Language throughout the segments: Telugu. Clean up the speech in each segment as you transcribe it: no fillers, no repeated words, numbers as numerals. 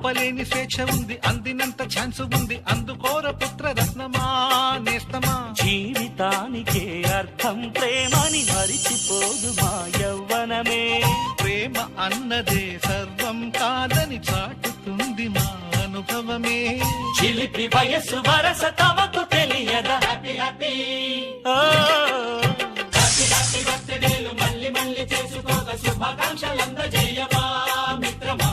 ఆపలేని స్వేచ్ఛ ఉంది, అందినంత ఛాన్స్ ఉంది, అందుకోర పుత్ర రత్నమా నేస్తమా. జీవితానికే అర్థం ప్రేమని మరిచిపోదు మా యవ్వనమే. ప్రేమ అన్నదే సర్వం కాదని చాటుతుంది మా అనుభవమే. చిలిపి వయస్సు వరస తమకు తెలియదా. హ్యాపీ హ్యాపీ హ్యాపీ బర్త్డేలు మళ్ళీ మళ్ళీ చేసుకోక శుభాకాంక్షలందజేయమా మిత్రమా.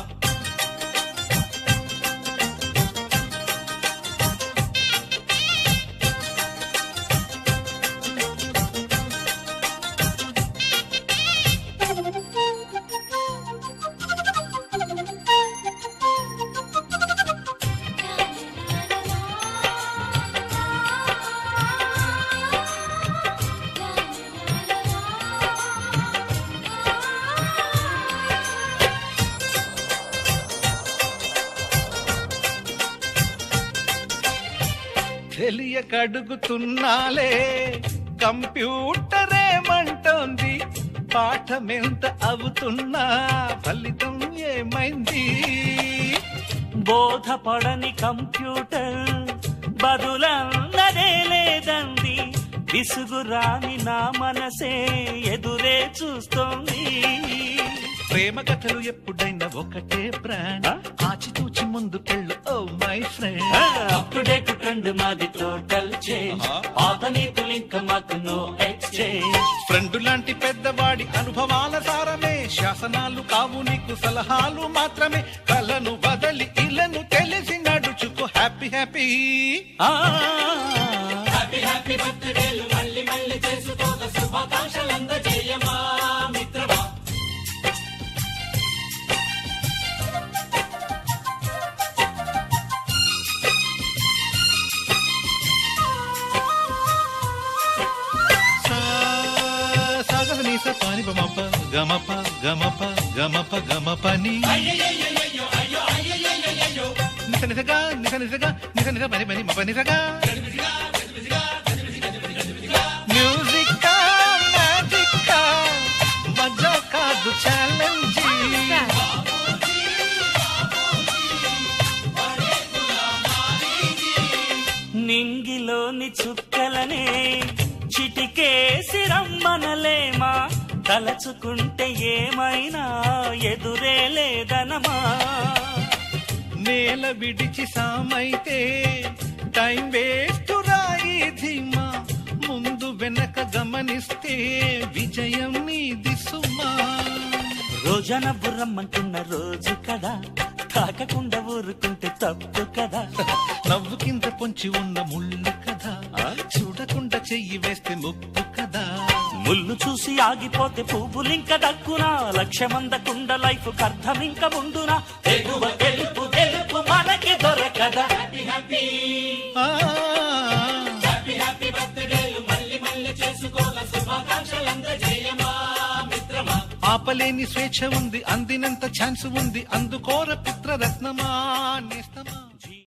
తెలియకడుగుతున్నాలే కంప్యూటరేమంటోంది, పాఠమెంత అవుతున్నా ఫలితం ఏమైంది. బోధపడని కంప్యూటర్ బదులన్నదే లేదంది, విసుగురాని నా మనసే ఎదురే చూస్తోంది. ప్రేమ కథలు ఎప్పుడైనా ఒకటే బ్రాండ్, ఆచితూచి ముందుకెళ్ళు oh my friend. Up to date trend మాది టోటల్ చేంజ్, పాత నీతులు ఇంకా మాకు నో ఎక్స్చేంజ్. ఫ్రెండ్ లాంటి పెద్దవాడి అనుభవాల సారమే, శాసనాలు కావు నీకు సలహాలు మాత్రమే. కలను బదలి ఇలను తెలిసి నడుచుకో హ్యాపీ హ్యాపీ. హ్యాపీ హ్యాపీ బర్త్డేలు మళ్ళీ మళ్ళీ చేసుకోక శుభాకాంక్షలందజేయమా మిత్రమా. పాని బమప గమప గమప గమప గమపని నిస నిసగా నిస నిసగా నిస నిస పని పని మప నిసగా. మ్యూజిక్ మ్యాజిక్ మజా కాదు ఛాలెంజ్. నింగిలోని చుక్కలనే చిటికేసి రమ్మనలేమా, తలచుకుంటే ఏమైనా ఎదురే లేదనమా. నేల విడిచి సామైతే టైం వేస్ట్ రాయి ధీమా, ముందు వెనక గమనిస్తే విజయం నీది సుమా. రోజన బుర్రమ్మంటున్న రోజు కదా, తాకకుండా ఊరుకుంటే తప్పు కదా. నవ్వు కింద పొంచి ఉన్న ముళ్ళు కదా, చూడకుండా చెయ్యి వేస్తే ముప్పు కదా. ముళ్ళు చూసి ఆగిపోతే పువ్వులింక దక్కునా, లక్ష్యమందకుండ లైఫ్ అర్థం ఇంక ఉండునా. ఎగువ గెలుపు గెలుపు మనకి దొరకదా. హ్యాపీ హ్యాపీ హ్యాపీ హ్యాపీ బర్త్డేలు మళ్ళీ మళ్ళీ చేసుకోక శుభాకాంక్షలందజేయమా మిత్రమా. ఆపలేని స్వేచ్ఛ ఉంది, అందినంత ఛాన్స్ ఉంది, అందుకోర పుత్ర రత్నమా నేస్తమా.